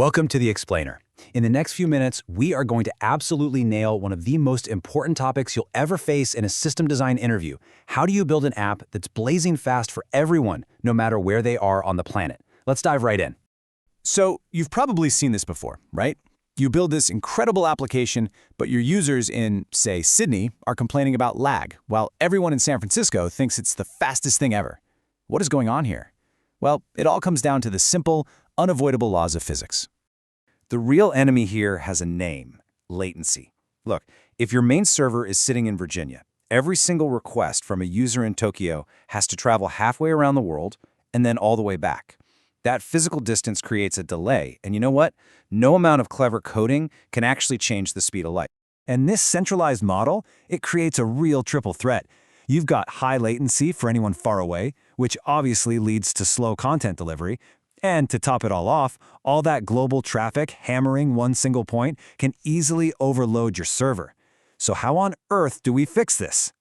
Welcome to The Explainer. In the next few minutes, we are going to absolutely nail one of the most important topics you'll ever face in a system design interview. How do you build an app that's blazing fast for everyone, no matter where they are on the planet? Let's dive right in. So, you've probably seen this before, right? You build this incredible application, but your users in, say, Sydney are complaining about lag, while everyone in San Francisco thinks it's the fastest thing ever. What is going on here? Well, it all comes down to the simple, unavoidable laws of physics. The real enemy here has a name: latency. Look, if your main server is sitting in Virginia, every single request from a user in Tokyo has to travel halfway around the world and then all the way back. That physical distance creates a delay, and you know what? No amount of clever coding can actually change the speed of light. And this centralized model, it creates a real triple threat. You've got high latency for anyone far away, which obviously leads to slow content delivery. And to top it all off, all that global traffic hammering one single point can easily overload your server. So how on earth do we fix this?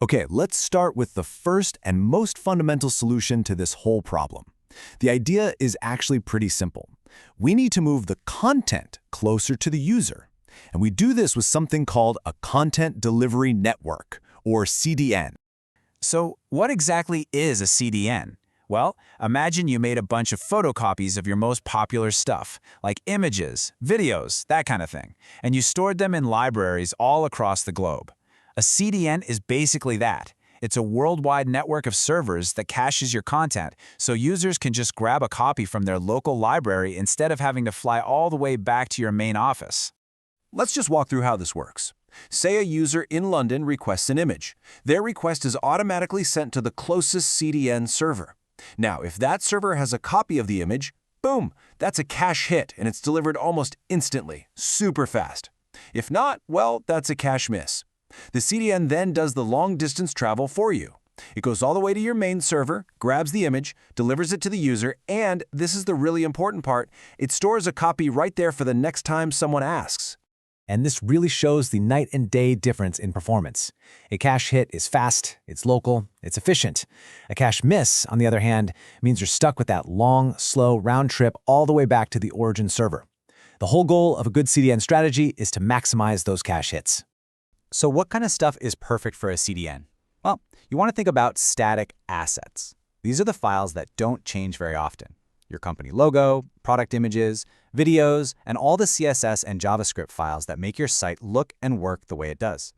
Okay, let's start with the first and most fundamental solution to this whole problem. The idea is actually pretty simple. We need to move the content closer to the user. And we do this with something called a Content Delivery Network, or CDN. So what exactly is a CDN? Well, imagine you made a bunch of photocopies of your most popular stuff, like images, videos, that kind of thing, and you stored them in libraries all across the globe. A CDN is basically that. It's a worldwide network of servers that caches your content, so users can just grab a copy from their local library instead of having to fly all the way back to your main office. Let's just walk through how this works. Say a user in London requests an image. Their request is automatically sent to the closest CDN server. Now, if that server has a copy of the image, boom, that's a cache hit and it's delivered almost instantly, super fast. If not, well, that's a cache miss. The CDN then does the long-distance travel for you. It goes all the way to your main server, grabs the image, delivers it to the user, and, this is the really important part, it stores a copy right there for the next time someone asks. And this really shows the night and day difference in performance. A cache hit is fast, it's local, it's efficient. A cache miss, on the other hand, means you're stuck with that long, slow round trip all the way back to the origin server. The whole goal of a good CDN strategy is to maximize those cache hits. So what kind of stuff is perfect for a CDN? Well, you want to think about static assets. These are the files that don't change very often. Your company logo, product images, videos, and all the CSS and JavaScript files that make your site look and work the way it does.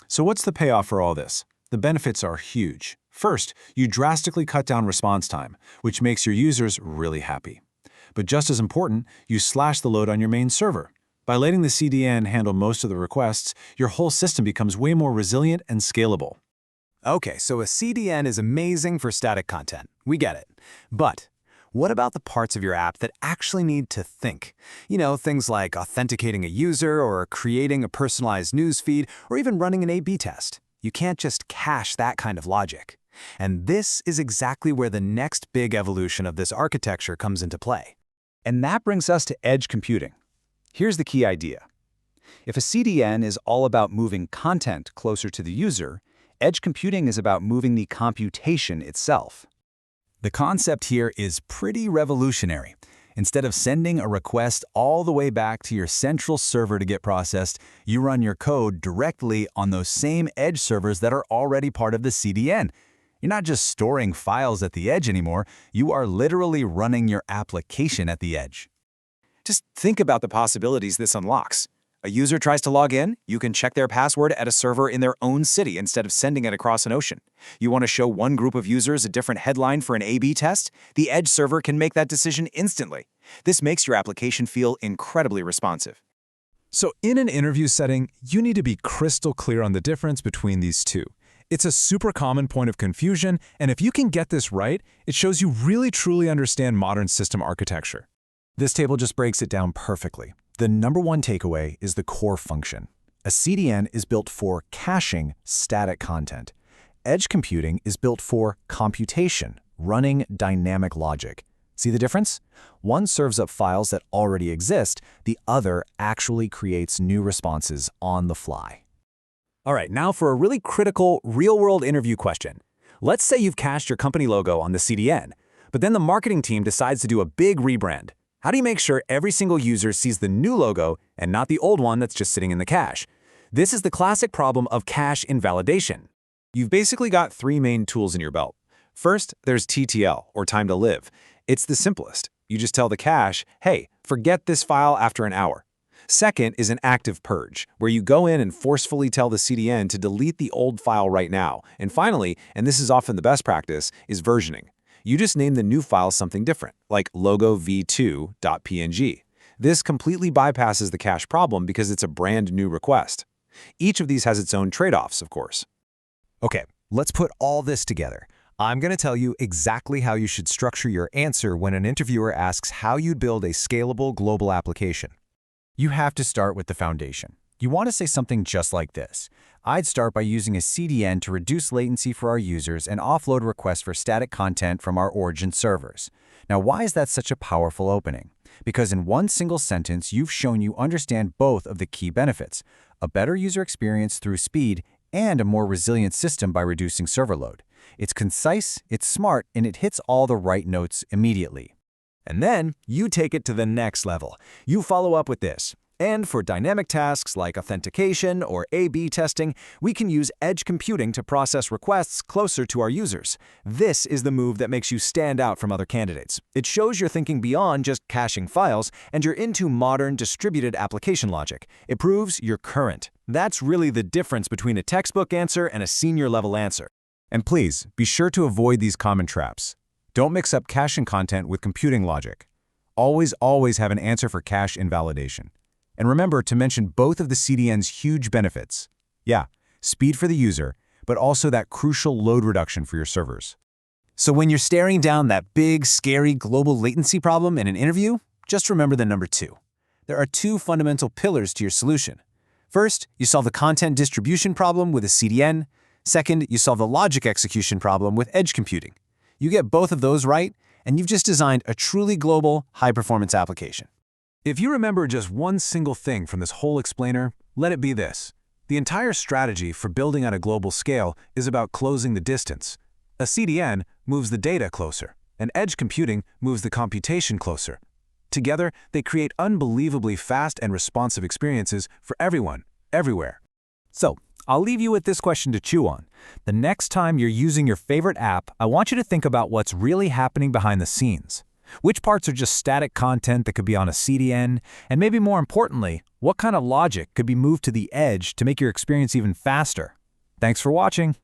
So what's the payoff for all this? The benefits are huge. First, you drastically cut down response time, which makes your users really happy. But just as important, you slash the load on your main server. By letting the CDN handle most of the requests, your whole system becomes way more resilient and scalable. Okay, so a CDN is amazing for static content. We get it. But what about the parts of your app that actually need to think? You know, things like authenticating a user or creating a personalized newsfeed or even running an A/B test. You can't just cache that kind of logic. And this is exactly where the next big evolution of this architecture comes into play. And that brings us to edge computing. Here's the key idea. If a CDN is all about moving content closer to the user, edge computing is about moving the computation itself. The concept here is pretty revolutionary. Instead of sending a request all the way back to your central server to get processed, you run your code directly on those same edge servers that are already part of the CDN. You're not just storing files at the edge anymore, you are literally running your application at the edge. Just think about the possibilities this unlocks. A user tries to log in, you can check their password at a server in their own city instead of sending it across an ocean. You want to show one group of users a different headline for an A/B test? The edge server can make that decision instantly. This makes your application feel incredibly responsive. So in an interview setting, you need to be crystal clear on the difference between these two. It's a super common point of confusion, and if you can get this right, it shows you really truly understand modern system architecture. This table just breaks it down perfectly. The number one takeaway is the core function. A CDN is built for caching static content. Edge computing is built for computation, running dynamic logic. See the difference? One serves up files that already exist, the other actually creates new responses on the fly. All right, now for a really critical real-world interview question. Let's say you've cached your company logo on the CDN, but then the marketing team decides to do a big rebrand. How do you make sure every single user sees the new logo and not the old one that's just sitting in the cache? This is the classic problem of cache invalidation. You've basically got three main tools in your belt. First, there's TTL, or time to live. It's the simplest. You just tell the cache, hey, forget this file after an hour. Second is an active purge, where you go in and forcefully tell the CDN to delete the old file right now. And finally, and this is often the best practice, is versioning. You just name the new file something different, like logov2.png. This completely bypasses the cache problem because it's a brand new request. Each of these has its own trade-offs, of course. Okay, let's put all this together. I'm going to tell you exactly how you should structure your answer when an interviewer asks how you'd build a scalable global application. You have to start with the foundation. You want to say something just like this. I'd start by using a CDN to reduce latency for our users and offload requests for static content from our origin servers. Now, why is that such a powerful opening? Because in one single sentence, you've shown you understand both of the key benefits: a better user experience through speed and a more resilient system by reducing server load. It's concise, it's smart, and it hits all the right notes immediately. And then you take it to the next level. You follow up with this. And for dynamic tasks like authentication or A/B testing, we can use edge computing to process requests closer to our users. This is the move that makes you stand out from other candidates. It shows you're thinking beyond just caching files, and you're into modern distributed application logic. It proves you're current. That's really the difference between a textbook answer and a senior-level answer. And please, be sure to avoid these common traps. Don't mix up caching content with computing logic. Always have an answer for cache invalidation. And remember to mention both of the CDN's huge benefits. Yeah, speed for the user, but also that crucial load reduction for your servers. So when you're staring down that big, scary global latency problem in an interview, just remember the number 2. There are 2 fundamental pillars to your solution. First, you solve the content distribution problem with a CDN. Second, you solve the logic execution problem with edge computing. You get both of those right, and you've just designed a truly global, high-performance application. If you remember just one single thing from this whole explainer, let it be this. The entire strategy for building on a global scale is about closing the distance. A CDN moves the data closer, and edge computing moves the computation closer. Together, they create unbelievably fast and responsive experiences for everyone, everywhere. So, I'll leave you with this question to chew on. The next time you're using your favorite app, I want you to think about what's really happening behind the scenes. Which parts are just static content that could be on a CDN? And maybe more importantly, what kind of logic could be moved to the edge to make your experience even faster? Thanks for watching.